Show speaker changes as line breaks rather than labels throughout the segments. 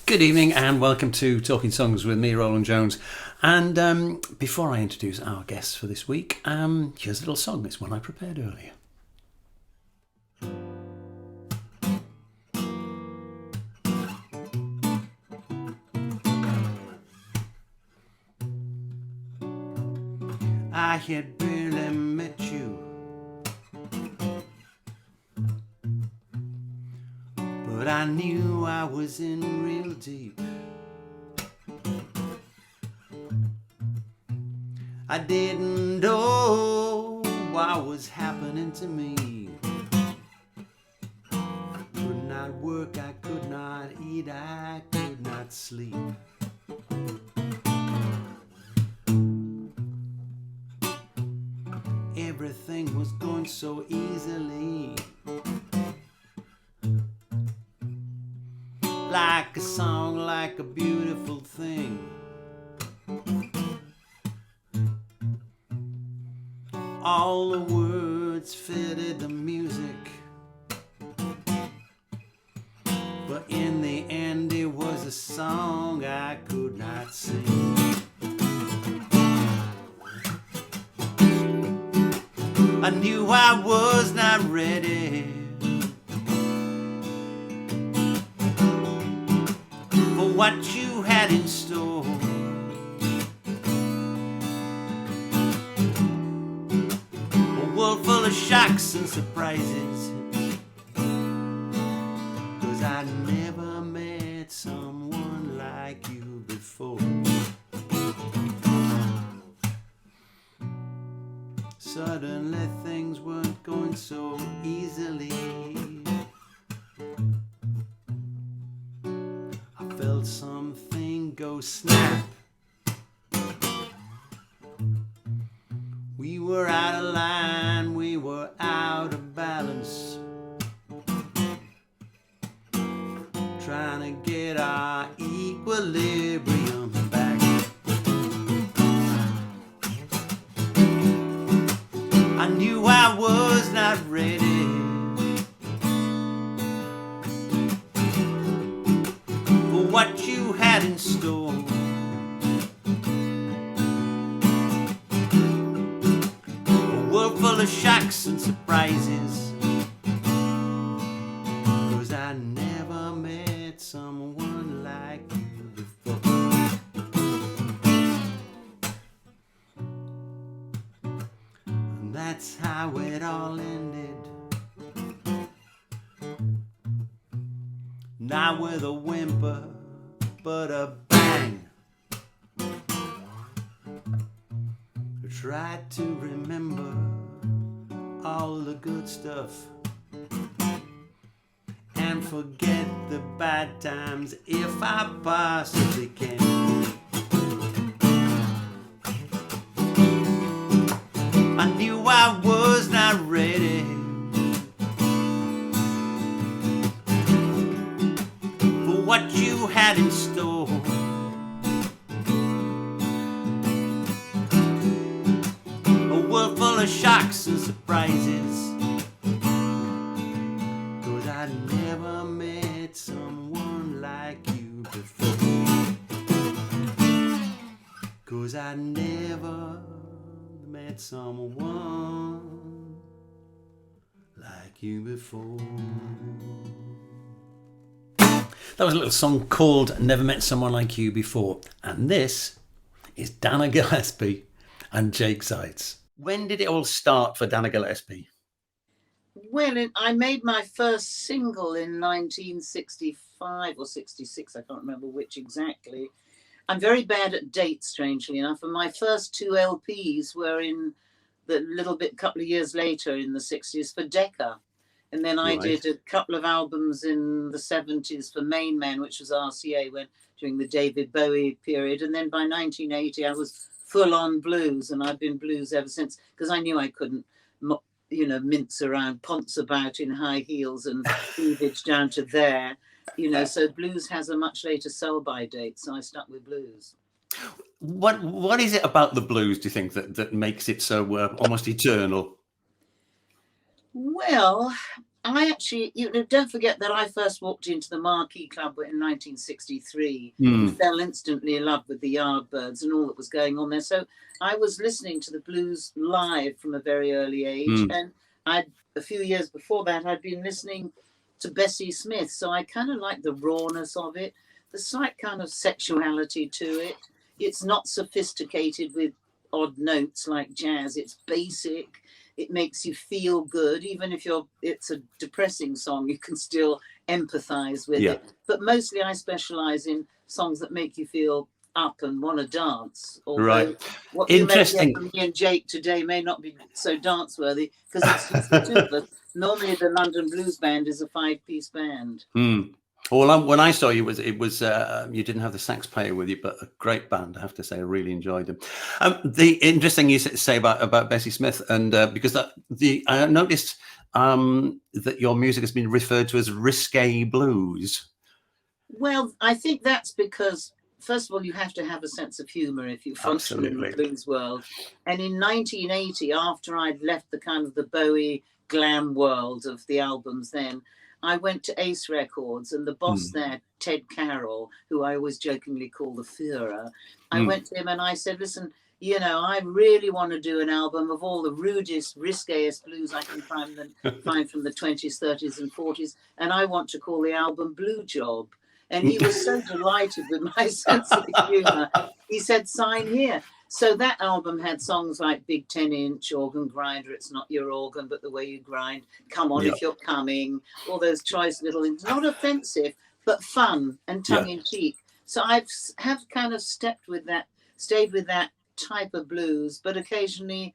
Good evening and welcome to Talking Songs with me, Rowland Jones. And before I introduce our guests for this week, here's a little song. It's one I prepared earlier. I had barely met you, but I knew I was in real deep. I didn't know what was happening to me. Could not work, I could not eat, I could not sleep. Everything was going so easily, like a song, like a beautiful thing. All the words fitted the music, but in the end it was a song I could not sing. I knew I was not ready for what you had in store. A world full of shocks and surprises, 'cause I never met someone like you before. Suddenly things weren't going so easily. I felt something go snap. We were out of line, we were out of balance, trying to get our equilibrium back. I knew I was not ready for what you had in store. A world full of shocks and surprises, 'cause I never met someone like you before. And that's how it all ended. Not with a whimper, but a bang. I tried to remember all the good stuff and forget the bad times if I possibly can. I knew I was not ready for what you had in store. A world full of shocks and surprises, 'cause I never met someone like you before. 'Cause I never met someone like you before. That was a little song called Never Met Someone Like You Before. And this is Dana Gillespie and Jake Zaitz. When did it all start for Dana Gillespie?
Well, I made my first single in 1965 or 66, I can't remember which exactly. I'm very bad at dates, strangely enough, and my first two LPs were in the little bit couple of years later in the 60s for Decca. And then I did a couple of albums in the 70s for Main Man, which was RCA during the David Bowie period. And then by 1980, I was full on blues, and I've been blues ever since, because I knew I couldn't, mince around, ponce about in high heels and cleavage down to there. So blues has a much later sell-by date, so I stuck with blues.
What is it about the blues, do you think, that makes it so almost eternal?
Well, I actually, don't forget that I first walked into the Marquee Club in 1963 and
Mm,
fell instantly in love with the Yardbirds and all that was going on there. So I was listening to the blues live from a very early age.
mm,
And a few years before that, I'd been listening to Bessie Smith. So I kind of like the rawness of it, the slight kind of sexuality to it. It's not sophisticated with odd notes like jazz. It's basic. It makes you feel good, even if it's a depressing song, you can still empathize with
yeah.
it. But mostly I specialize in songs that make you feel up and want to dance, although
Right.
what you may hear
Interesting.
from me and Jake today may not be so dance worthy because it's just the two of us. Normally the London Blues Band is a 5-piece band.
Mm. Well, when I saw you, it was you didn't have the sax player with you, but a great band, I have to say. I really enjoyed them. The interesting you say about Bessie Smith, and because I noticed that your music has been referred to as risque blues.
Well, I think that's because, first of all, you have to have a sense of humor if you function in the
Absolutely.
blues world. And in 1980, after I'd left the kind of the Bowie glam world of the albums then, I went to Ace Records, and the boss
Mm,
there, Ted Carroll, who I always jokingly call the Führer, I
mm.
went to him and I said, listen, I really want to do an album of all the rudest, riskiest blues I can find from the 20s, 30s, and 40s. And I want to call the album Blue Job. And he was so delighted with my sense of humor. He said, sign here. So that album had songs like Big 10-inch, Organ Grinder, It's Not Your Organ, But the Way You Grind, Come On
Yeah,
If You're Coming, all those choice little things, not offensive, but fun and
yeah.
tongue-in-cheek. So I have kind of stayed with that type of blues, but occasionally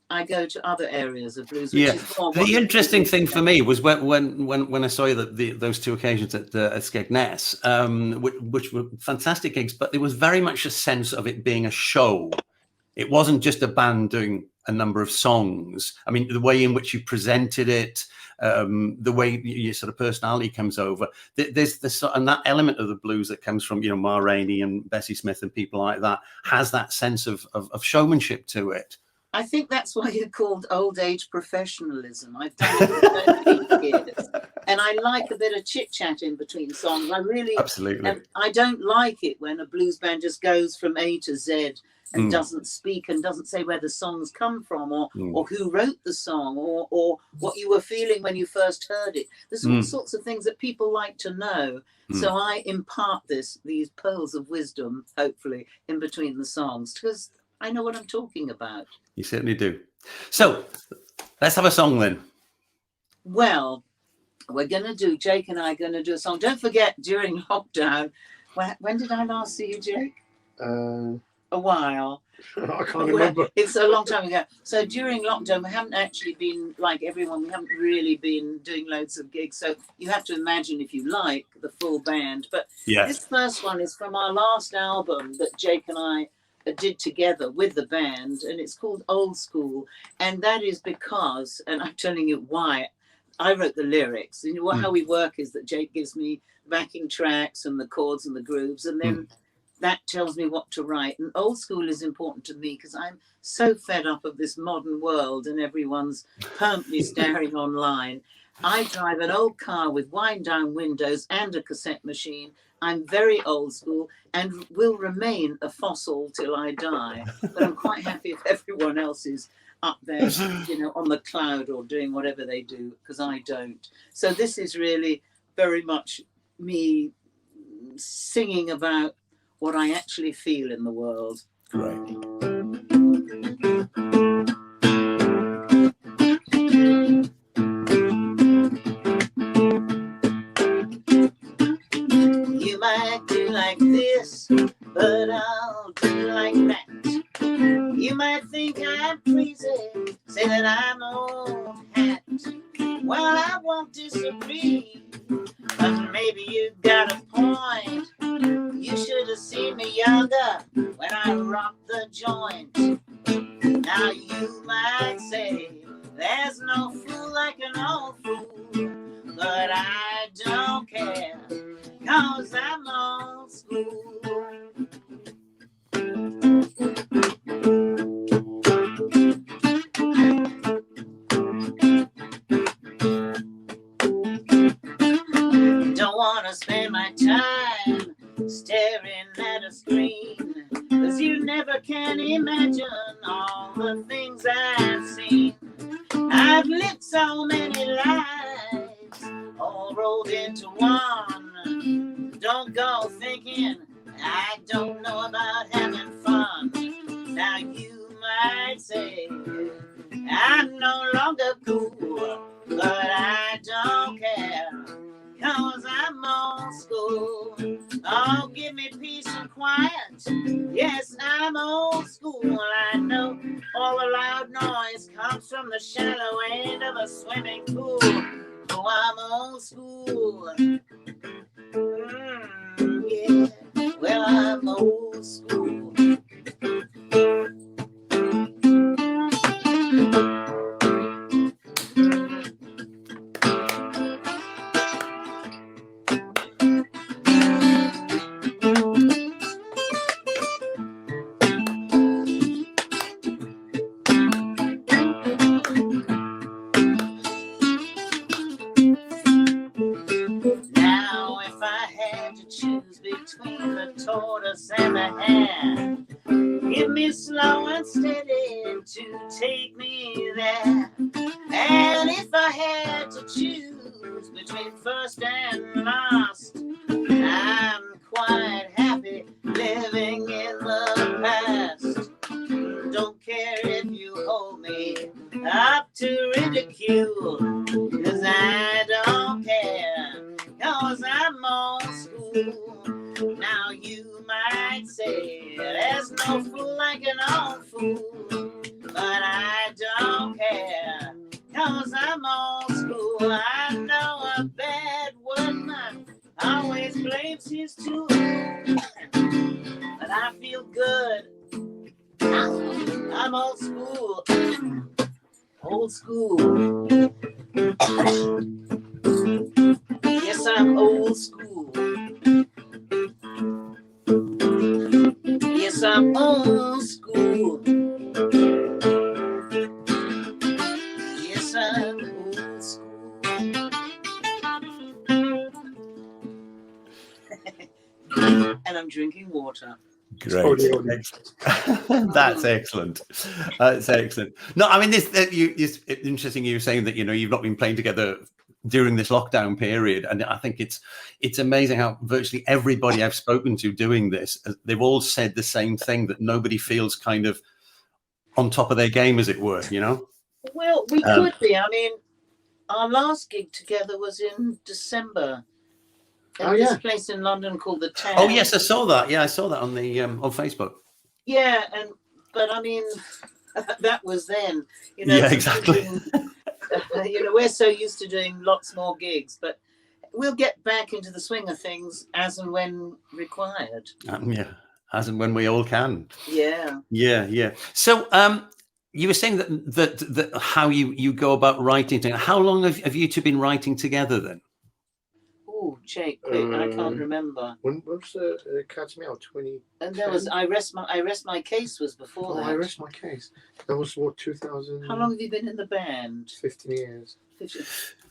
I go to other areas of blues, which
Yeah,
is more what
the
you
interesting thing for me was when I saw you those two occasions at Skegness, which were fantastic gigs, but there was very much a sense of it being a show. It wasn't just a band doing a number of songs. I mean, the way in which you presented it, the way your sort of personality comes over. There's this and that element of the blues that comes from Ma Rainey and Bessie Smith and people like that has that sense of showmanship to it.
I think that's why you're called old age professionalism. I've done it for 13 years. And I like a bit of chit chat in between songs.
Absolutely.
And I don't like it when a blues band just goes from A to Z and
Mm,
doesn't speak and doesn't say where the songs come from or
mm,
who wrote the song or what you were feeling when you first heard it. There's all
mm,
sorts of things that people like to know. So
mm.
I impart these pearls of wisdom, hopefully, in between the songs because I know what I'm talking about.
You certainly do. So let's have a song then.
Well, Jake and I are going to do a song. Don't forget, during lockdown, when did I last see you, Jake? A while.
I can't remember.
It's a long time ago. So during lockdown, we haven't actually been, like everyone, we haven't really been doing loads of gigs. So you have to imagine, if you like, the full band. But
Yes.
this first one is from our last album that Jake and I did together with the band, and it's called Old School. And that is because, and I'm telling you why, I wrote the lyrics. You know, how we work is that Jake gives me backing tracks and the chords and the grooves, and then that tells me what to write. And Old School is important to me because I'm so fed up of this modern world and everyone's permanently staring online. I drive an old car with wind down windows and a cassette machine. I'm very old school and will remain a fossil till I die. But I'm quite happy if everyone else is up there, on the cloud or doing whatever they do, because I don't. So this is really very much me singing about what I actually feel in the world.
Right.
You might do like this, but I'll do like that. You might think I'm crazy, say that I'm old hat. Well, I won't disagree, but maybe you got a point. You should have seen me younger when I rocked the joint. Now you might say there's no fool like an old fool, but I don't care, 'cause I'm old school. spend my time staring at a screen, 'cause you never can imagine all the things I've seen. I've lived so many lives, all rolled into one. Don't go thinking I don't know about having fun. Now you might say I'm no longer cool, but I don't care, 'cause I'm old school. Oh, give me peace and quiet. Yes, I'm old school. I know all the loud noise comes from the shallow end of a swimming pool. Oh, I'm old school. Yeah, well, I'm old school. Now, if I had to choose between the tortoise and the hare, give me slow and steady to take me there. And if I had to choose between first and last, I'm quite happy living in the past. Don't care if you hold me up to ridicule, 'cause I don't care, 'cause I'm old school. Now you might say there's no fool like an old fool, but I don't care, 'cause I'm old school. I know a bad woodman always blames his tool, but I feel good. I'm old school. Old school. Yes, I'm old school. Yes, I'm old school. Yes, I'm old school. And I'm drinking water.
Great. That's excellent. That's excellent. No, I mean, it's interesting. You were saying that, you've not been playing together during this lockdown period, and I think it's amazing how virtually everybody I've spoken to doing this, they've all said the same thing, that nobody feels kind of on top of their game, as it were.
Well, we could be. I mean, our last gig together was in December. At this place in London called the Town.
Oh yes, I saw that. Yeah, I saw that on the on Facebook.
Yeah, but I mean, that was then.
Yeah, exactly.
We're so used to doing lots more gigs, but we'll get back into the swing of things as and when required.
Yeah, as and when we all can.
Yeah.
Yeah. So, you were saying that how you go about writing together. How long have you two been writing together then?
Oh, Jake, I can't remember.
When was Cat's Meow? 20.
And that was I rest my case was before that.
I Rest My Case. That was what, 2000.
How long have you been in the band?
15 years.
15.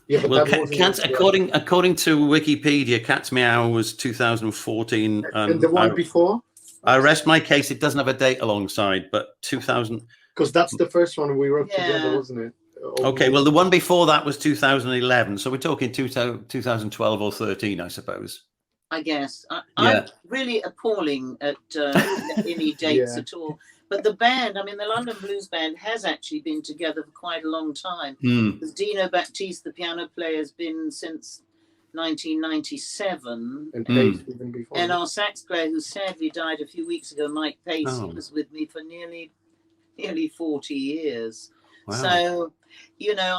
Yeah, but
well, according to Wikipedia, Cat's Meow was 2014.
And the one before?
I Rest My Case. It doesn't have a date alongside, but 2000.
Because that's the first one we wrote together, wasn't it?
Okay, well, the one before that was 2011, so we're talking 2012 or 13, I suppose.
I guess. I'm really appalling at any dates at all. But the band, I mean, the London Blues Band has actually been together for quite a long time. Because Dino Baptiste, the piano player, has been since 1997.
And Pace even before.
And our sax player, who sadly died a few weeks ago, Mike Pace, was with me for nearly 40 years. Wow. So,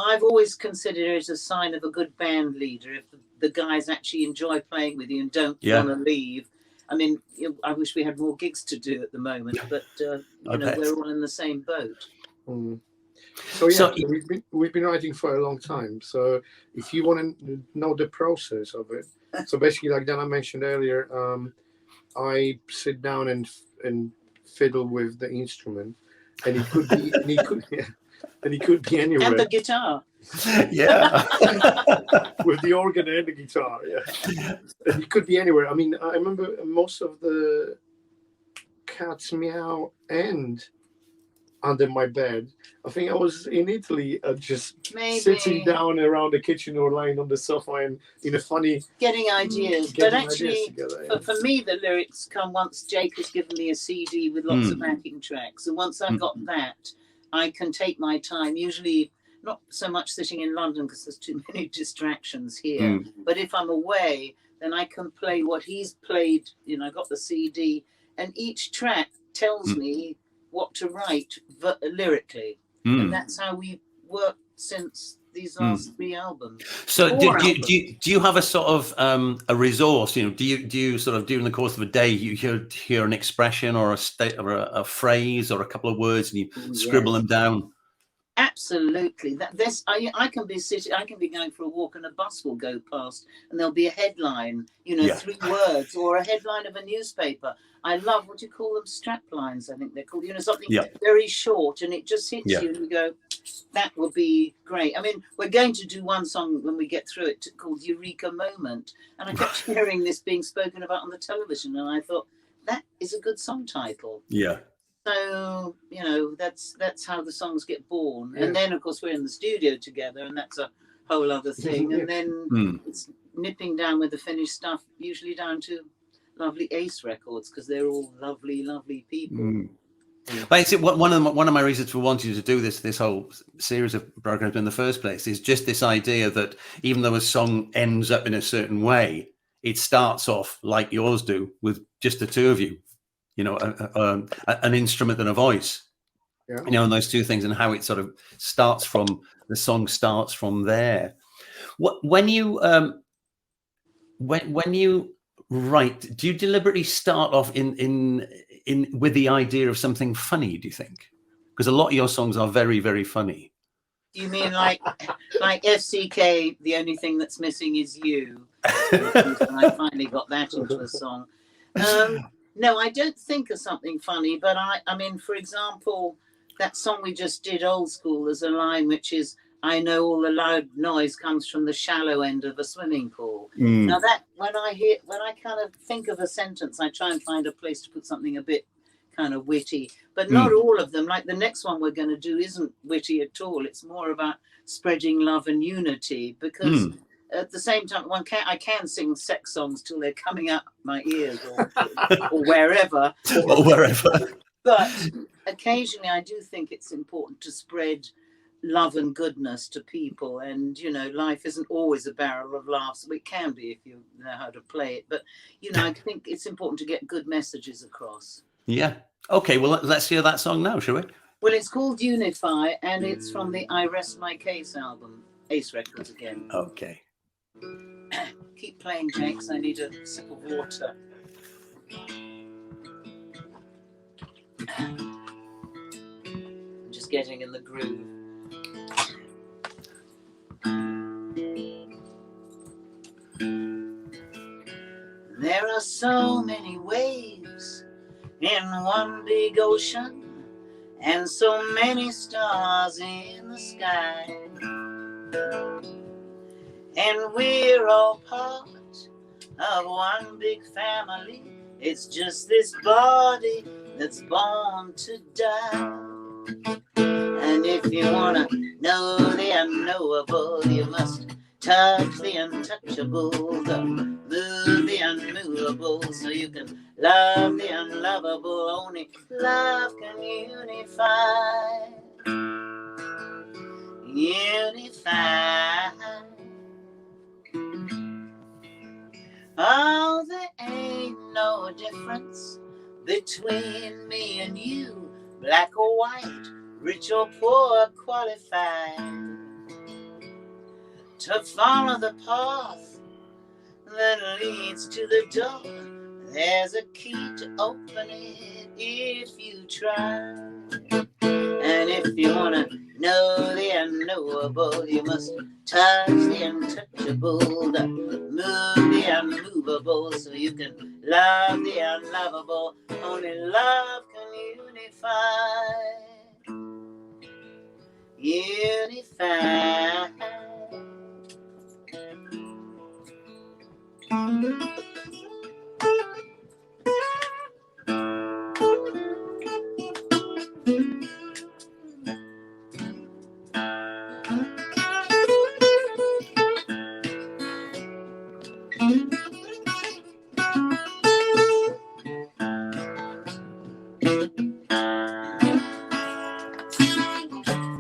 I've always considered it a sign of a good band leader if the guys actually enjoy playing with you and don't want to leave. I mean, I wish we had more gigs to do at the moment, but we're all in the same boat.
So we've been writing for a long time. So if you want to know the process of it, so basically, like Dana mentioned earlier, I sit down and fiddle with the instrument, and it could be and it could be anywhere.
And the guitar.
Yeah.
With the organ and the guitar. Yeah. It could be anywhere. I mean, I remember most of the Cats Meow and Under My Bed. I think I was in Italy, just sitting down around the kitchen or lying on the sofa and in a funny
getting ideas. But actually, for me, the lyrics come once Jake has given me a CD with lots of backing tracks, and once I've got that, I can take my time. Usually, not so much sitting in London because there's too many distractions here. But if I'm away, then I can play what he's played. You know, I got the CD, and each track tells me what to write lyrically, and that's how we worked since these last 3 albums.
So do you have a sort of a resource? You know, do you sort of during the course of a day you hear an expression or a phrase or a couple of words and you scribble them down?
Absolutely. I can be sitting, I can be going for a walk and a bus will go past and there'll be a headline, you know, 3 words or a headline of a newspaper. I love, what do you call them? Strap lines, I think they're called, you know, something very short, and it just hits you and you go, that would be great. I mean, we're going to do one song when we get through it called Eureka Moment. And I kept hearing this being spoken about on the television, and I thought, that is a good song title. Yeah. So, you know, that's how the songs get born. Yeah. And then, of course, we're in the studio together, and that's a whole other thing. And then it's nipping down with the finished stuff, usually down to lovely Ace Records, because they're all lovely, lovely people.
But one of my reasons for wanting to do this whole series of programs in the first place is just this idea that even though a song ends up in a certain way, it starts off like yours do with just the two of you. You know, an instrument and a voice, you know, and those two things, and how it sort of starts from the song starts from there. When you write, do you deliberately start off in with the idea of something funny? Do you think? Because a lot of your songs are very, very funny.
You mean like FCK? The only thing that's missing is you. I finally got that into a song. No, I don't think of something funny, but I mean, for example, that song we just did, Old School, there's a line which is, I know all the loud noise comes from the shallow end of a swimming pool. Now that, when I kind of think of a sentence, I try and find a place to put something a bit kind of witty, but not all of them. Like the next one we're going to do isn't witty at all. It's more about spreading love and unity, because at the same time, I can sing sex songs till they're coming out my ears or wherever.
Or wherever.
But occasionally I do think it's important to spread love and goodness to people. And, you know, life isn't always a barrel of laughs. It can be if you know how to play it. But, you know, I think it's important to get good messages across. Yeah.
Okay, well, let's hear that song now, shall we?
Well, it's called Unify, and it's from the I Rest My Case album, Ace Records again.
Okay.
Keep playing, Jake, 'cause I need a sip of water. I'm just getting in the groove. There are so many waves in one big ocean, and so many stars in the sky. And we're all part of one big family. It's just this body that's born to die. And if you wanna know the unknowable, you must touch the untouchable, move the unmovable, so you can love the unlovable. Only love can unify. Unify. Oh, there ain't no difference between me and you, black or white, rich or poor, qualified to follow the path that leads to the door. There's a key to open it if you try. And if you wanna know the unknowable, you must touch the untouchable, move the unmovable, so you can love the unlovable. Only love can unify. unified.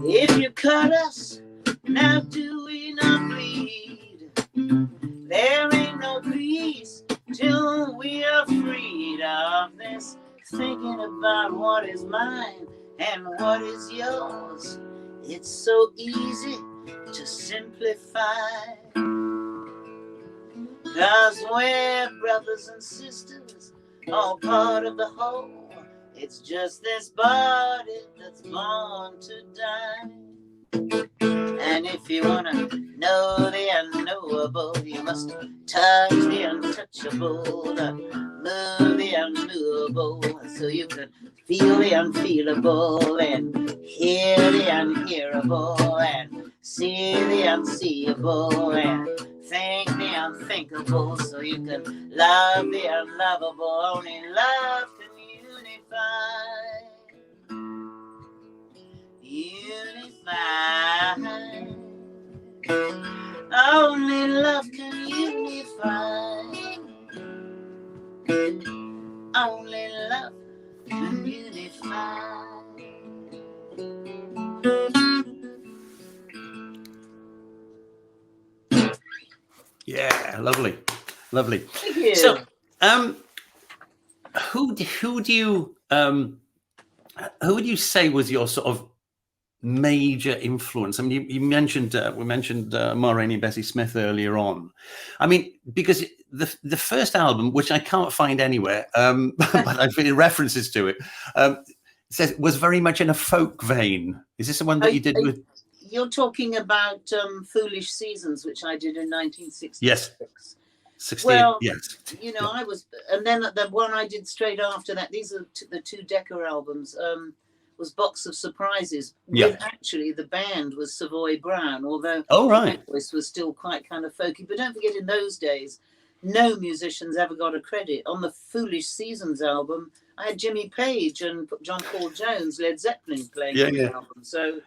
If you cut us, now do we not bleed? There ain't no peace till we are freed of this thinking about what is mine and what is yours. It's so easy to simplify, 'cause we're brothers and sisters, all part of the whole. It's just this body that's born to die. And if you wanna know the unknowable, you must touch the untouchable, move the unmovable, so you can feel the unfeelable, and hear the unhearable, and see the unseeable, and think the unthinkable, so you can love the unlovable. Only love can unify. Only love can unify. Only love can unify.
Yeah, lovely, lovely.
Thank you.
So, who would you say was your sort of major influence? I mean, you mentioned we mentioned Ma Rainey and Bessie Smith earlier on. I mean, because the first album, which I can't find anywhere, but I've been references to it, says was very much in a folk vein. Is this the one that you did with?
You're talking about Foolish Seasons, which I did in 1966.
Yes. 16,
well,
yes.
You know, I was, and then the one I did straight after that, these are the two Decca albums, was Box of Surprises.
Yeah.
With actually the band was Savoy Brown, although
my
voice was still quite kind of folky. But don't forget, in those days, no musicians ever got a credit. On the Foolish Seasons album, I had Jimmy Page and John Paul Jones, Led Zeppelin playing on the album. So,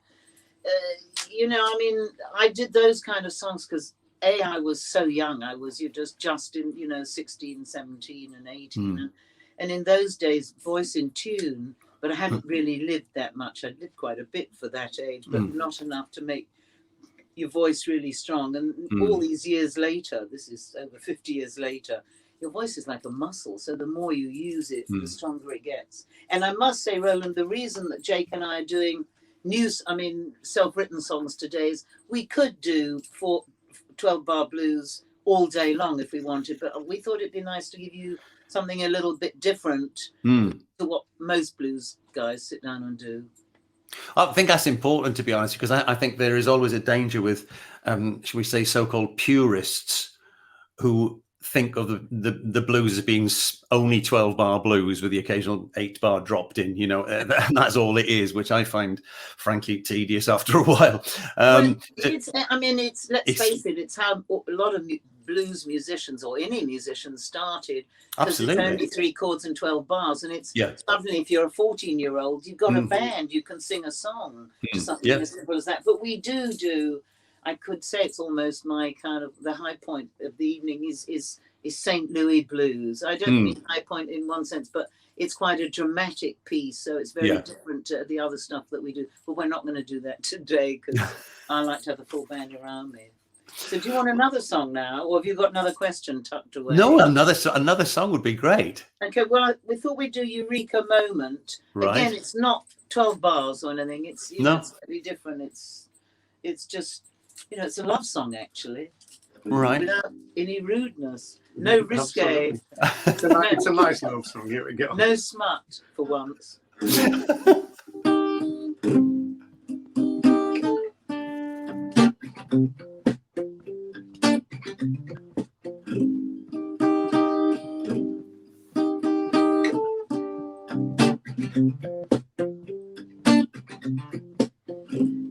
you know, I mean, I did those kind of songs because I was so young. I was just in, you know, 16, 17 and 18. And in those days, voice in tune, but I hadn't really lived that much. I'd lived quite a bit for that age, but not enough to make your voice really strong. And all these years later, this is over 50 years later, your voice is like a muscle. So the more you use it, the stronger it gets. And I must say, Rowland, the reason that Jake and I are doing self-written songs today is we could do 12-bar blues all day long if we wanted, but we thought it'd be nice to give you something a little bit different to what most blues guys sit down and do.
I think that's important, to be honest, because I think there is always a danger with, should we say, so-called purists who think of the blues as being only 12-bar blues with the occasional 8-bar dropped in, you know, and that's all it is, which I find frankly tedious after a while.
Let's face it, it's how a lot of blues musicians or any musicians started.
Absolutely.
It's only 3 chords and 12 bars, and it's suddenly, if you're a 14-year-old, you've got a band, you can sing a song, something as simple as that. But we do. I could say it's almost my kind of the high point of the evening is St. Louis blues. I don't mean high point in one sense, but it's quite a dramatic piece, so it's very different to the other stuff that we do. But we're not going to do that today because I like to have the full band around me. So do you want another song now, or have you got another question tucked away?
No, another song would be great.
Okay, well, we thought we'd do Eureka Moment.
Right.
Again, it's not 12 bars or anything. It's it's slightly different. It's just, you know, it's a love song actually.
Right.
Without any rudeness. No risque.
It's a nice love song. Here we go.
No smut for once.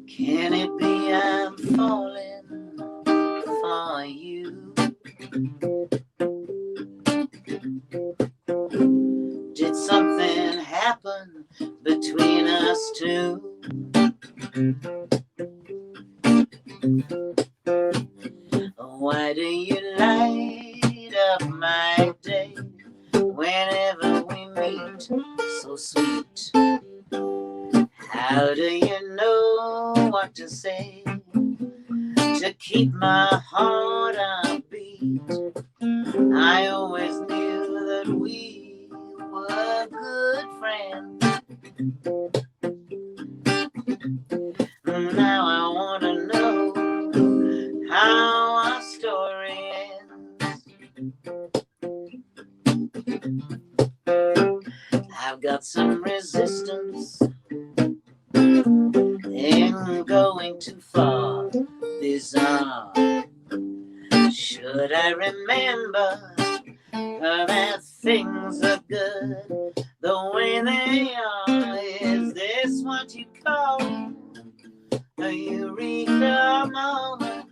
Can sweet, so sweet. How do you know what to say to keep my heart upbeat? I always knew that we were good friends. Now I want to know how our story ends. I've got some resistance in going too far. These are, should I remember that things are good the way they are? Is this what you call a eureka moment?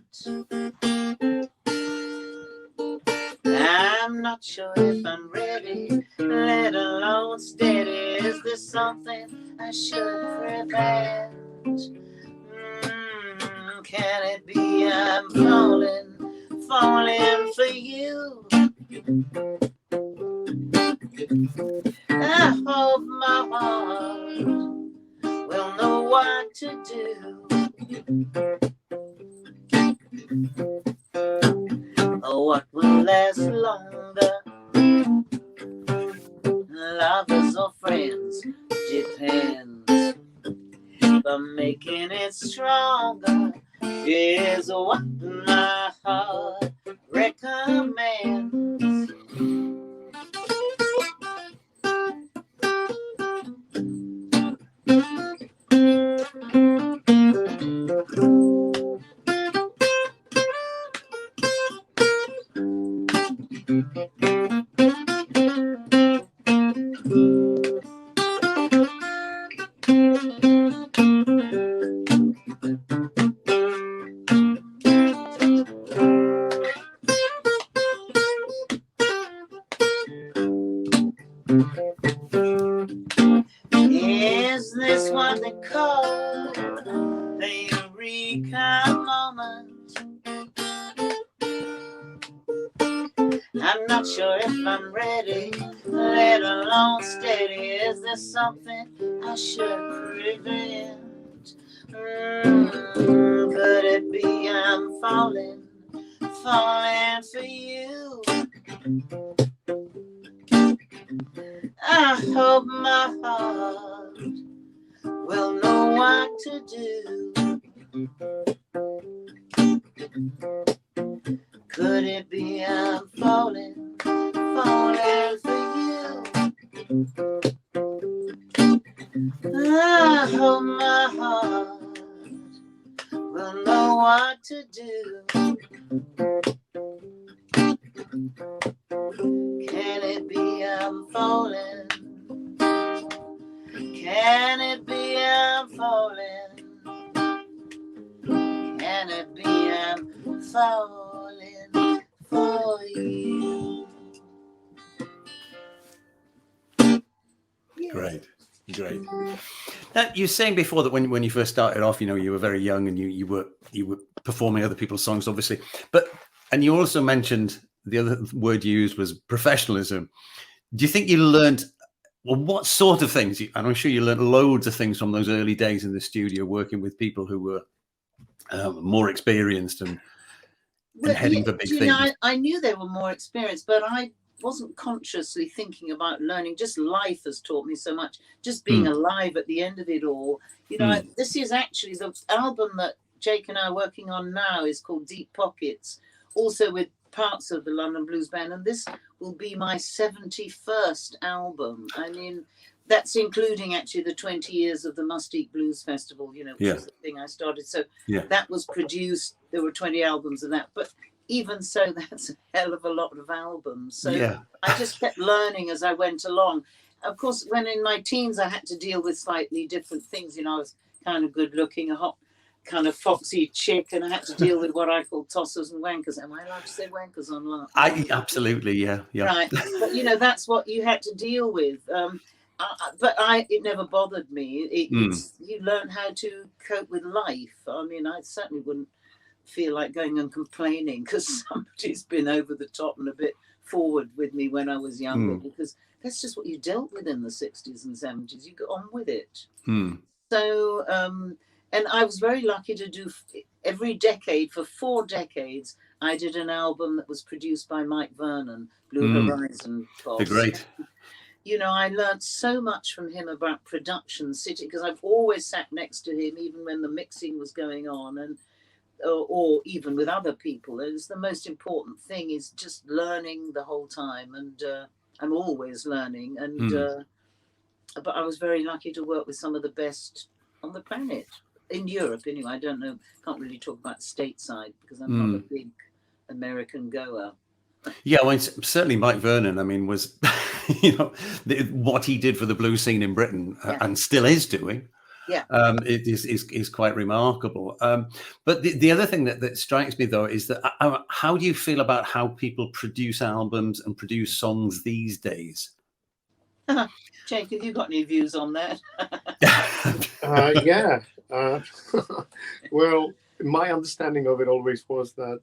I'm not sure if I'm ready, let alone steady. Is this something I should prevent? Can it be I'm falling for you? I hope my heart will know what to do. What will last longer, lovers or friends, depends. But making it stronger is what my heart recommends. Is this what they call the eureka moment? I'm not sure if I'm ready, let alone steady. Is there something I should prevent? Could it be I'm falling for you? I hope my heart will know what to do. Could it be I'm falling for you? I hope my heart will know what to do. Can it be I'm falling? Can it be I'm falling? Can it be I'm falling for you?
Great. You were saying before that when you first started off, you were very young and you were performing other people's songs, obviously. And you also mentioned the other word you used was professionalism. Do you think you learned, well, what sort of things? And I'm sure you learned loads of things from those early days in the studio, working with people who were more experienced and heading for big things.
I knew they were more experienced, but I wasn't consciously thinking about learning. Just life has taught me so much. Just being alive at the end of it all. This is actually the album that Jake and I are working on now is called Deep Pockets, also with parts of the London Blues Band, and this will be my 71st album. I mean, that's including actually the 20 years of the Mustique Blues Festival, which is the thing I started. So that was produced. There were 20 albums of that, but even so, that's a hell of a lot of albums. So I just kept learning as I went along. Of course, when in my teens, I had to deal with slightly different things. I was kind of good looking, a hot kind of foxy chick, and I had to deal with what I call tossers and wankers. Am I allowed to say wankers online?
Absolutely, yeah.
Right, but that's what you had to deal with. But it never bothered me. You learn how to cope with life. I mean, I certainly wouldn't feel like going and complaining because somebody's been over the top and a bit forward with me when I was younger, because that's just what you dealt with in the 60s and 70s. You got on with it. So, and I was very lucky to do every decade, for 4 decades, I did an album that was produced by Mike Vernon, Blue Horizon boss.
The great.
You know, I learned so much from him about production, because I've always sat next to him, even when the mixing was going on, and or even with other people. It's the most important thing, is just learning the whole time, and I'm always learning. And but I was very lucky to work with some of the best on the planet, in Europe anyway. I don't know, can't really talk about stateside because I'm not a big American goer.
Yeah, well, certainly Mike Vernon, I mean, was, you know, what he did for the blues scene in Britain and still is doing.
Yeah,
it is quite remarkable. But the other thing that strikes me, though, is that how do you feel about how people produce albums and produce songs these days?
Jake, have you got any views on that?
Yeah. Well, my understanding of it always was that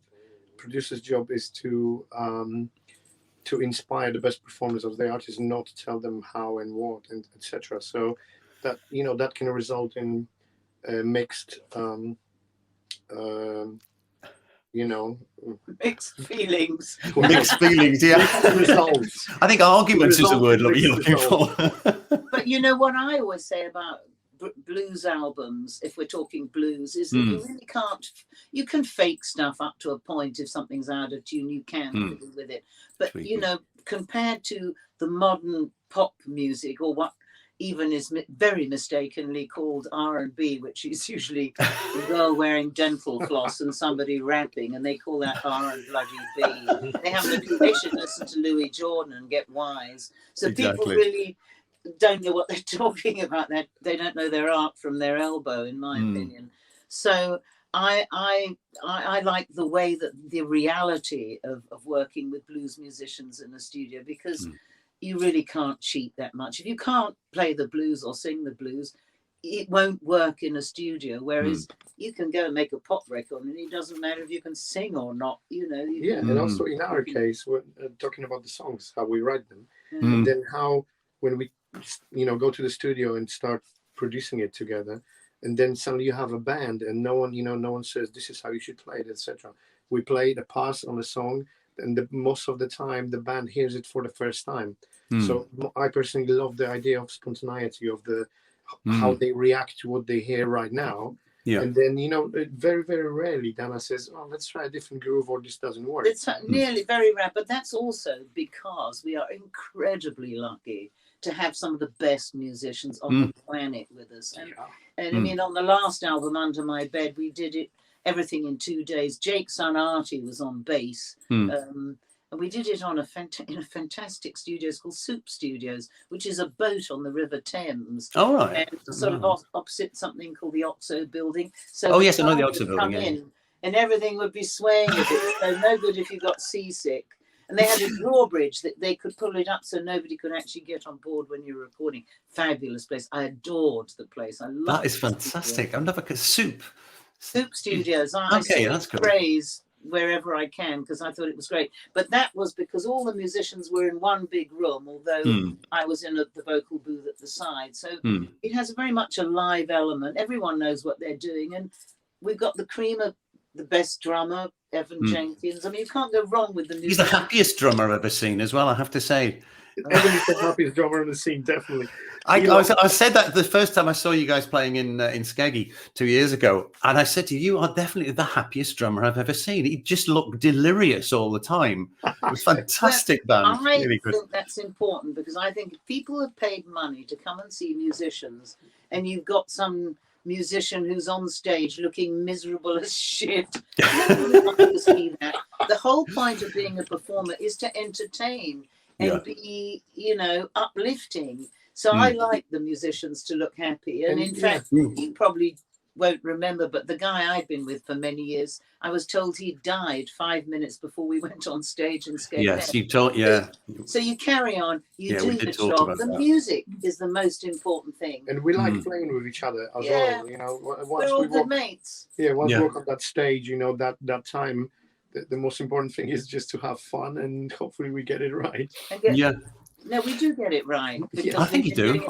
producer's job is to inspire the best performers of the artist, not to tell them how and what and etc. So that, you know, that can result in mixed you know,
mixed feelings.
Mixed feelings, yeah.
Mixed results.
I think arguments is the word you're looking for.
But you know what I always say about blues albums, if we're talking blues, is that you really can't. You can fake stuff up to a point. If something's out of tune, you can fiddle with it. But you know, compared to the modern pop music, or what even is very mistakenly called R&B, which is usually a girl wearing dental floss and somebody rapping, and they call that R&B. They should listen to Louis Jordan and get wise. So people really don't know what they're talking about. They don't know their art from their elbow, in my opinion. So I like the way that the reality of working with blues musicians in the studio, because you really can't cheat that much. If you can't play the blues or sing the blues, it won't work in a studio. Whereas you can go and make a pop record, and it doesn't matter if you can sing or not. You know.
And also in our case, we're talking about the songs, how we write them, and then how when we, you know, go to the studio and start producing it together, and then suddenly you have a band, and no one says this is how you should play it, etc. We play the pass on a song, and most of the time the band hears it for the first time. So I personally love the idea of spontaneity, of the how they react to what they hear right now. And then, you know, very, very rarely Dana says, oh, let's try a different groove, or this doesn't work.
It's nearly very rare, but that's also because we are incredibly lucky to have some of the best musicians on the planet with us. And I mean, on the last album, Under My Bed, we did everything in 2 days. Jake's son Artie was on bass. And we did it on in a fantastic studio called Soup Studios, which is a boat on the River Thames.
Oh, right.
And sort of opposite something called the Oxo Building. So
yes, I know the Oxo Building. Yeah.
And everything would be swaying a bit. So no good if you got seasick. And they had a drawbridge that they could pull it up so nobody could actually get on board when you were recording. Fabulous place. I adored the place. I loved
that is fantastic. I've never Soup
Studios.
Okay, that's good.
Praise wherever I can, because I thought it was great. But that was because all the musicians were in one big room, although I was in the vocal booth at the side. So it has very much a live element. Everyone knows what they're doing. And we've got the cream of the best drummer, Evan Jenkins. I mean, you can't go wrong with the music.
He's the happiest drummer I've ever seen as well, I have to say.
Evan is the happiest drummer on the scene, definitely.
I said that the first time I saw you guys playing in Skeggy 2 years ago, and I said to you, you are definitely the happiest drummer I've ever seen. He just looked delirious all the time. It was fantastic band.
I
really good.
think that's important, because I think if people have paid money to come and see musicians, and you've got some musician who's on stage looking miserable as shit, nobody wants to see that. The whole point of being a performer is to entertain and be, you know, uplifting. So I like the musicians to look happy. And in fact, you probably won't remember, but the guy I'd been with for many years, I was told he died 5 minutes before we went on stage and skated.
Yes, you told,
So you carry on, you do the job. The music is the most important thing.
And we like playing with each other as well. You know, once
we're all good mates.
Once we walk on that stage, you know, that time, the most important thing is just to have fun, and hopefully we get it right.
Yeah.
No, we do get it right.
Yeah,
I think you do.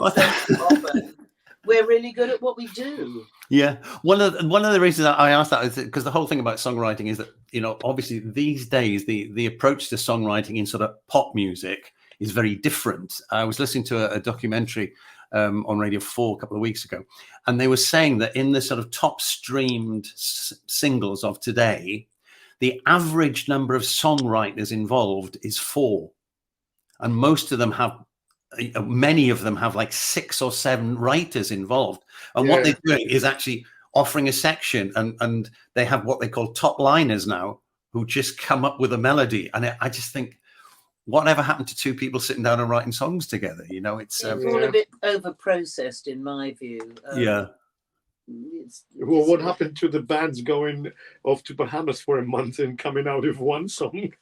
We're really good at what we do.
Yeah, one of the reasons I asked that is because the whole thing about songwriting is that, you know, obviously these days the approach to songwriting in sort of pop music is very different. I was listening to a documentary on Radio 4 a couple of weeks ago, and they were saying that in the sort of top streamed singles of today, the average number of songwriters involved is 4, and most of them have. Many of them have like 6 or 7 writers involved, and what they're doing is actually offering a section, and they have what they call top liners now, who just come up with a melody. And I just think, whatever happened to 2 people sitting down and writing songs together? You know, it's
all a bit over processed in my view.
Well, what happened to the bands going off to Bahamas for a month and coming out with one song?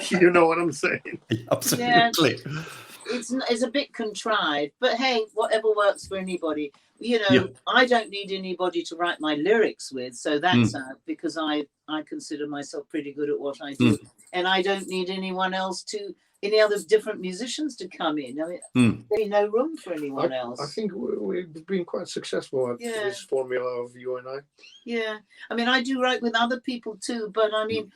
You know what I'm saying?
Absolutely.
Yeah, it's a bit contrived, but hey, whatever works for anybody. You know, I don't need anybody to write my lyrics with, so that's out, because I consider myself pretty good at what I do, and I don't need anyone else any other different musicians to come in. I mean, there's no room for anyone else.
I think we've been quite successful at this formula of you and I.
Yeah, I mean, I do write with other people too, but I mean,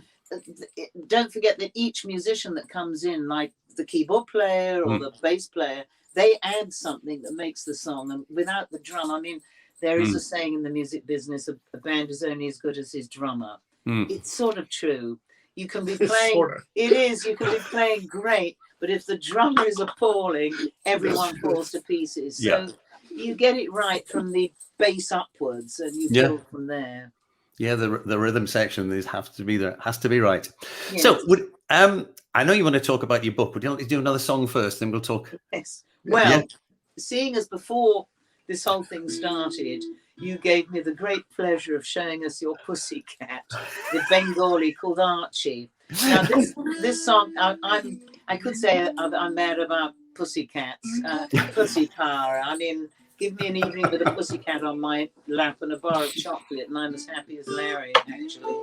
don't forget that each musician that comes in, like the keyboard player or the bass player, they add something that makes the song. And without the drum, I mean, there is a saying in the music business, a band is only as good as his drummer. It's sort of true. You can be playing, you can be playing great, but if the drummer is appalling, everyone falls to pieces. So you get it right from the bass upwards, and you build from there.
Yeah, the rhythm section has to be right. Yes. So I know you want to talk about your book. Would you like to do another song first, then we'll talk?
Yes. Well, seeing as before this whole thing started, you gave me the great pleasure of showing us your pussycat, the Bengali called Archie. Now this song, I could say I'm mad about pussycats, pussy power. I mean, give me an evening with a pussycat on my lap and a bar of chocolate, and I'm as happy as Larry, actually.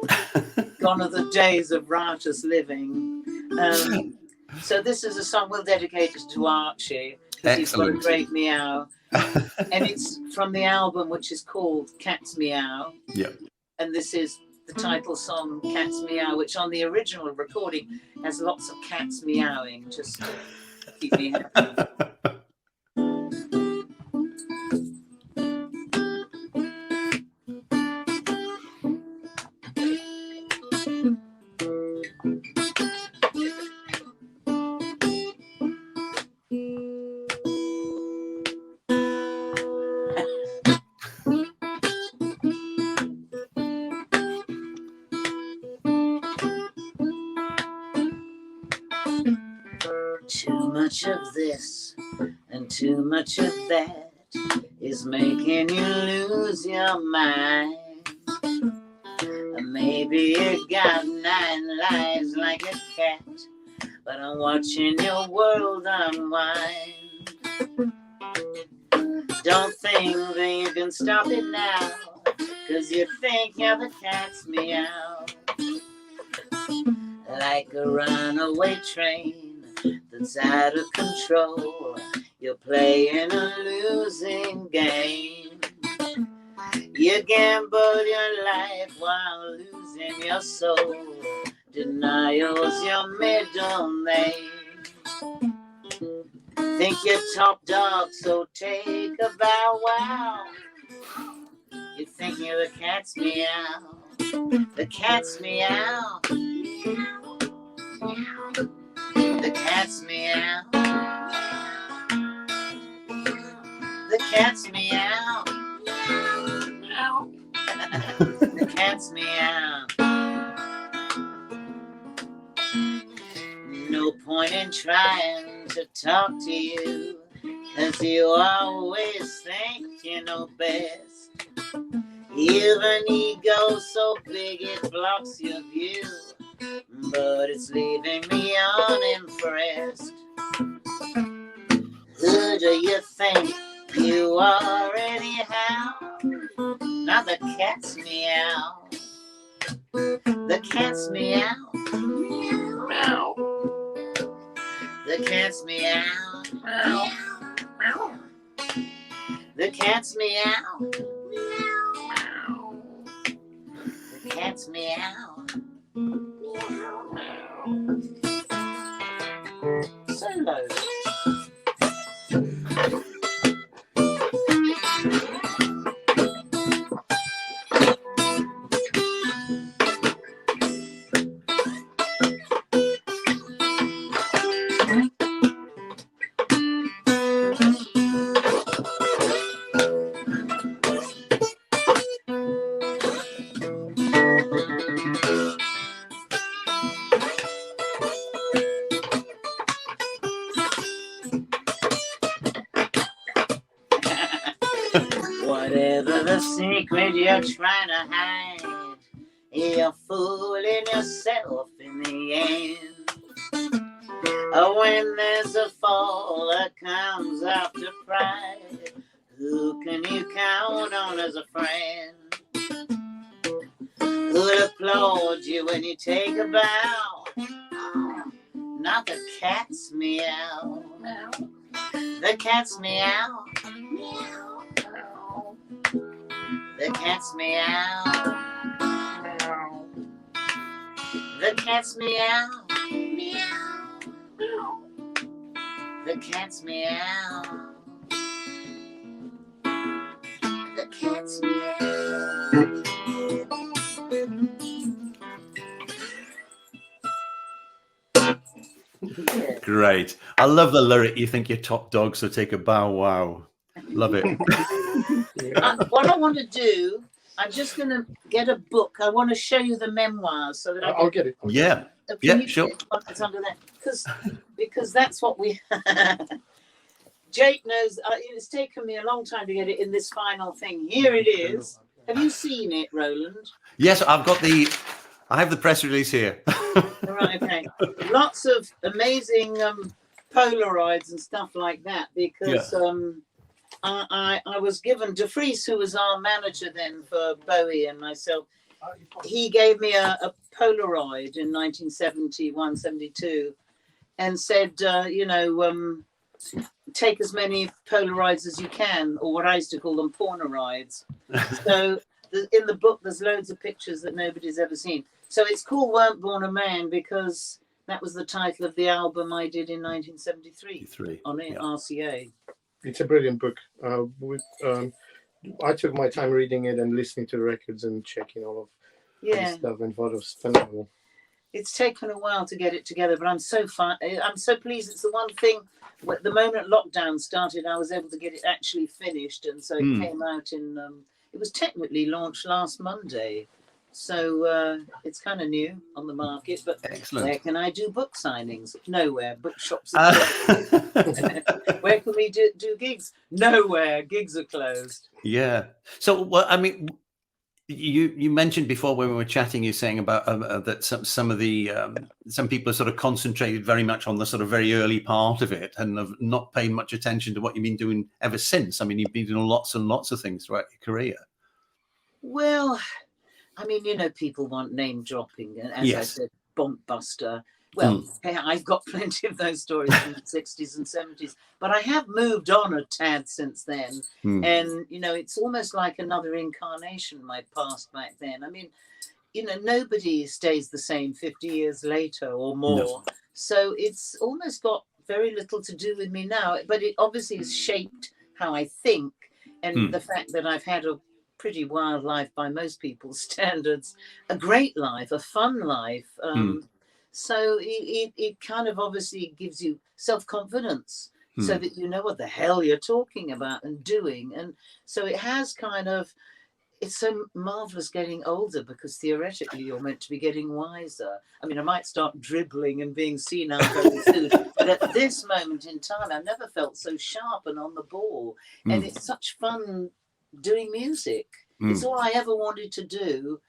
Gone are the days of riotous living. So this is a song we'll dedicate to Archie, because he's got a great meow. And it's from the album, which is called Cat's Meow. Yeah. And this is the title song, Cat's Meow, which on the original recording has lots of cats meowing, just to keep me happy. Too much of this and too much of that is making you lose your mind. Maybe you got 9 lives like a cat, but I'm watching your world unwind. Don't think that you can stop it now, 'cause you think you're the cat's meow. Like a runaway train that's out of control, you're playing a losing game. You gambled your life while losing your soul. Denial's your middle name. Think you're top dog, so take a bow wow. You think you're the cat's meow. The cat's meow. The cat's meow. The cat's meow. The cat's meow. No point in trying to talk to you, 'cause you always think you know best. Even ego so big it blocks your view, but it's leaving me unimpressed. Who do you think you are anyhow? Not the cat's meow. The cat's meow. Meow. The cat's meow. Meow. Meow. The cat's meow. Meow. The cat's meow. Meow. Solo. Whatever the secret you're trying to hide, you're fooling yourself in the end. Oh, when there's a fall that comes after pride, who can you count on as a friend? Who'd applaud you when you take a bow? Not the cat's meow. The cat's meow. Meow. The cat's meow. The cat's meow. Meow. The cat's meow. The cat's meow.
Great. I love the lyric. You think you're top dog, so take a bow wow. Love it.
What I want to do, I'm just going to get a book. I want to show you the memoirs so that
I'll get it.
Yeah. Yeah, sure.
It's under that because that's what we. Jake knows. It's taken me a long time to get it in this final thing. Here it is. Have you seen it, Rowland?
Yes, I have the press release here.
Right. Okay. Lots of amazing Polaroids and stuff like that because I was given De Vries, who was our manager then for Bowie and myself. He gave me a Polaroid in 1971, 72 and said, take as many Polaroids as you can, or what I used to call them, pornorides. So in the book, there's loads of pictures that nobody's ever seen. So it's called Weren't Born a Man because that was the title of the album I did in 1973 on RCA. It's
a brilliant book. I took my time reading it and listening to the records and checking all of the stuff and thought it was phenomenal.
It's taken a while to get it together, but I'm so pleased. It's the one thing. The moment lockdown started, I was able to get it actually finished, and so it came out in. It was technically launched last Monday, so it's kind of new on the market. But
excellent.
Where can I do book signings? Nowhere. Bookshops are closed. Where can we do gigs? Nowhere. Gigs are closed.
Yeah. So, well, I mean, you mentioned before when we were chatting, you're saying about that some of the some people are sort of concentrated very much on the sort of very early part of it and have not paid much attention to what you've been doing ever since. I mean, you've been doing lots and lots of things throughout your career. Well,
I mean, people want name dropping, and as I said, Bombbuster. Well, I've got plenty of those stories from the 60s and 70s, but I have moved on a tad since then. And, it's almost like another incarnation of my past back then. I mean, nobody stays the same 50 years later or more. No. So it's almost got very little to do with me now, but it obviously has shaped how I think. And the fact that I've had a pretty wild life by most people's standards, a great life, a fun life. So it kind of obviously gives you self-confidence so that you know what the hell you're talking about and doing. And so it has it's so marvelous getting older because theoretically you're meant to be getting wiser. I mean, I might start dribbling and being senile very soon, but at this moment in time, I've never felt so sharp and on the ball. And it's such fun doing music. It's all I ever wanted to do.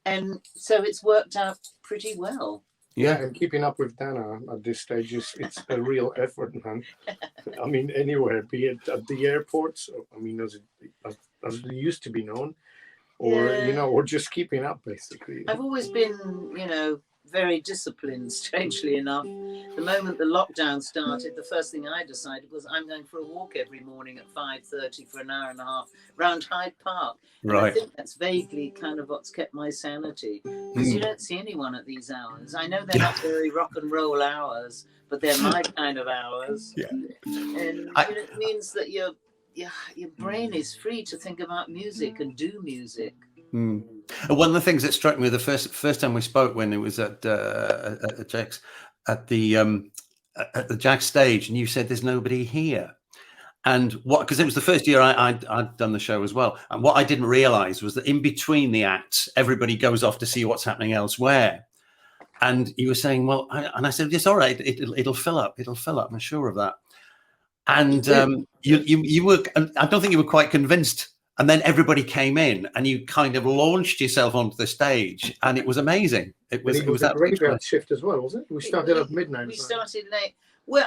And so it's worked out pretty well.
Yeah, and keeping up with Dana at this stage it's a real effort, man. I mean, anywhere, be it at the airports, I mean, as it used to be known, or or just keeping up, basically.
I've always been, very disciplined, strangely enough. The moment the lockdown started, the first thing I decided was I'm going for a walk every morning at 5:30 for an hour and a half round Hyde Park. And I think that's vaguely kind of what's kept my sanity, because you don't see anyone at these hours. I know they're not very rock and roll hours, but they're my kind of hours. Yeah. And it means that your brain is free to think about music and do music.
Mm. One of the things that struck me the first time we spoke, when it was at Jack's, at the Jack stage, and you said there's nobody here, and because it was the first year I'd done the show as well, and what I didn't realize was that in between the acts everybody goes off to see what's happening elsewhere, and you were saying, well, and I said, it's all right, it'll fill up, I'm sure of that. And you were, I don't think you were quite convinced. And then everybody came in, and you kind of launched yourself onto the stage, and it was amazing. It was
a graveyard shift as well, was it? We started at midnight.
We started late. Well,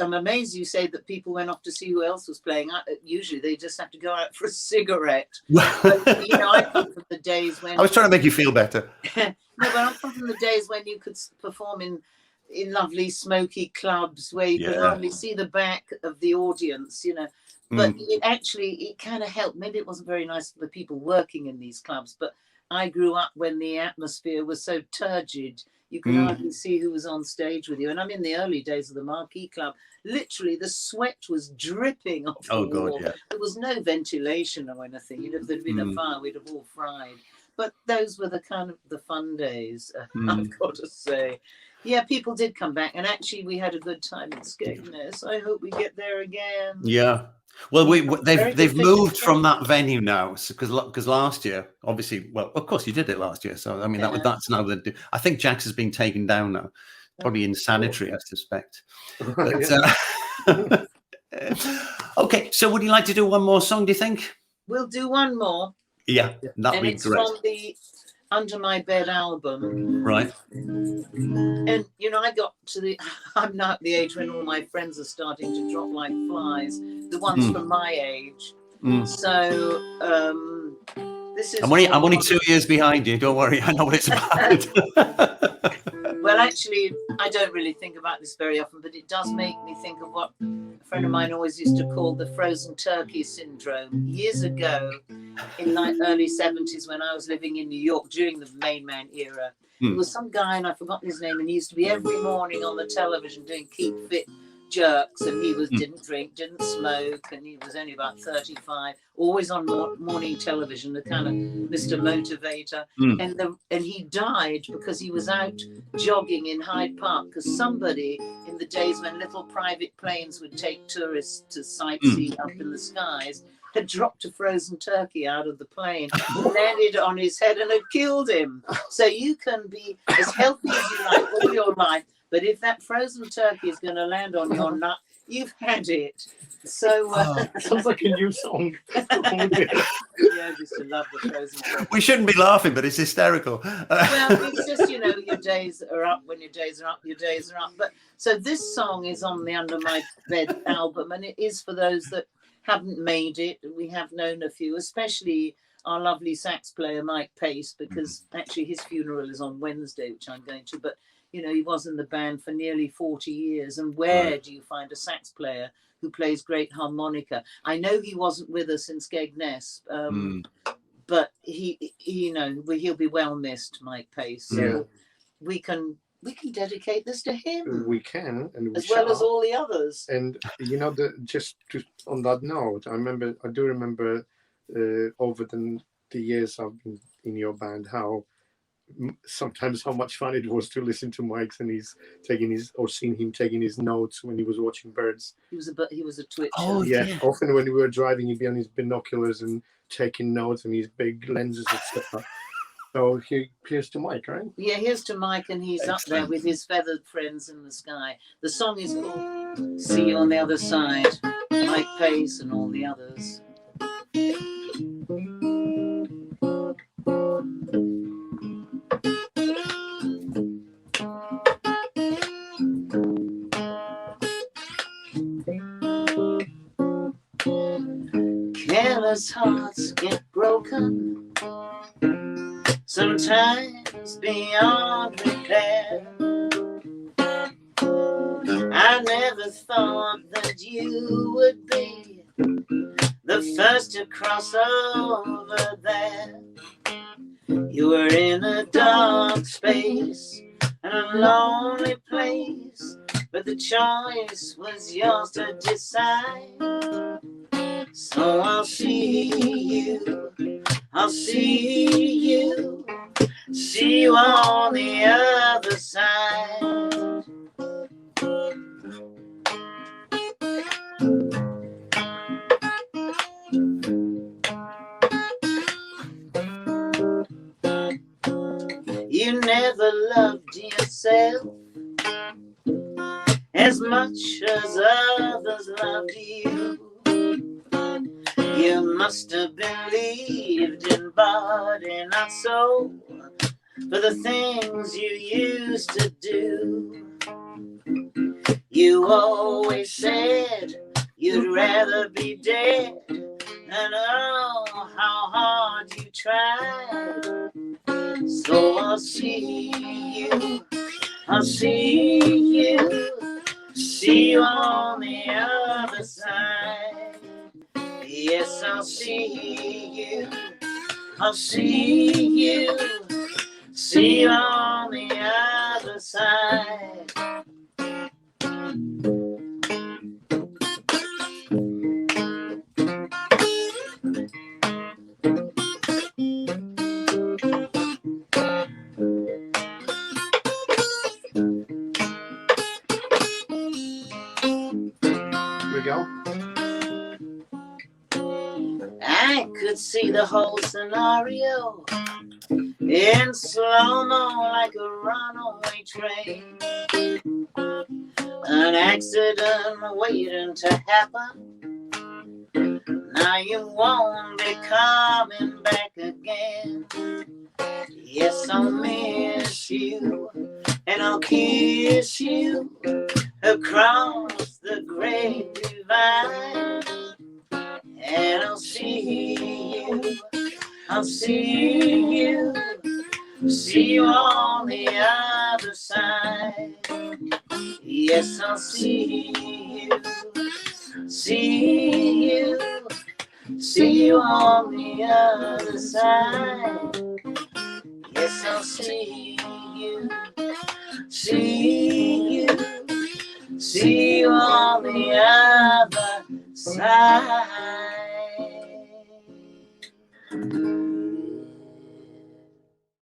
I'm amazed you say that people went off to see who else was playing. Usually they just have to go out for a cigarette. But, I come from the days when...
I was trying to make you feel better.
No, but I come from the days when you could perform in lovely smoky clubs where you could hardly see the back of the audience, But it kind of helped. Maybe it wasn't very nice for the people working in these clubs, but I grew up when the atmosphere was so turgid, you could hardly see who was on stage with you. And I'm in the early days of the Marquee Club. Literally, the sweat was dripping off the wall. Yeah. There was no ventilation or anything. If there'd been a fire, we'd have all fried. But those were the kind of the fun days, I've got to say. Yeah, people did come back, and actually we had a good time in Skegness. I hope we get there again.
Yeah. Well, they've moved from that venue now, because last year, obviously, well, of course you did it last year, so I mean that's now I think Jack's has been taken down now, probably in sanitary, I suspect. But, okay, so would you like to do one more song? Do you think?
We'll do one more.
Yeah, that'd be great.
From the Under My Bed album,
right?
And I got to I'm now at the age when all my friends are starting to drop like flies, the ones from my age. So this is
I'm only 2 years behind you, don't worry, I know what it's about.
Well, actually, I don't really think about this very often, but it does make me think of what a friend of mine always used to call the frozen turkey syndrome. Years ago, in the early 70s, when I was living in New York during the Main Man era, there was some guy, and I've forgotten his name, and he used to be every morning on the television doing Keep Fit jerks, and he didn't drink, didn't smoke, and he was only about 35, always on morning television, the kind of Mr. Motivator. And he died because he was out jogging in Hyde Park, because somebody in the days when little private planes would take tourists to sightsee up in the skies had dropped a frozen turkey out of the plane, landed on his head, and had killed him. So you can be as healthy as you like all your life, but if that frozen turkey is going to land on your nut, you've had it. So
sounds like a new song.
Yeah, I used to love the frozen turkey.
We shouldn't be laughing, but it's hysterical.
Well, it's just, your days are up. When your days are up, your days are up. But so this song is on the Under My Bed album, and it is for those that haven't made it. We have known a few, especially our lovely sax player Mike Pace, because actually his funeral is on Wednesday, which I'm going to. But he was in the band for nearly 40 years. And where do you find a sax player who plays great harmonica? I know he wasn't with us in Skegness, but he'll be well missed, Mike Pace. So we can dedicate this to him.
We can, and we
as well as all the others.
And just on that note, I do remember over the years I've been in your band, how much fun it was to listen to Mike's, and he's seeing him taking his notes when he was watching birds.
He was a twitcher.
Oh yeah. Often when we were driving, he'd be on his binoculars and taking notes and his big lenses and stuff. So here's to Mike, right?
Yeah, here's to Mike, and he's up there with his feathered friends in the sky. The song is called "See You on the Other Side." Mike Pace and all the others. Careless hearts get broken sometimes beyond repair. I never thought that you would be the first to cross over there. You were in a dark space and a lonely place, but the choice was yours to decide. So I'll see you, I'll see you on the other side. You never loved yourself as much as others loved you. You must have believed in body, not soul, for the things you used to do. You always said you'd rather be dead, and oh, how hard you tried. So I'll see you, I'll see you on the other side. Yes, I'll see you, I'll see you on the other side. I could see the whole scenario in slow-mo like a runaway train. An accident waiting to happen. Now you won't be coming back again. Yes, I'll miss you and I'll kiss you across the great divide. And I'll see you, I'll see you on the other side. Yes, I'll see you on the other side. Yes, I'll see you on the other side.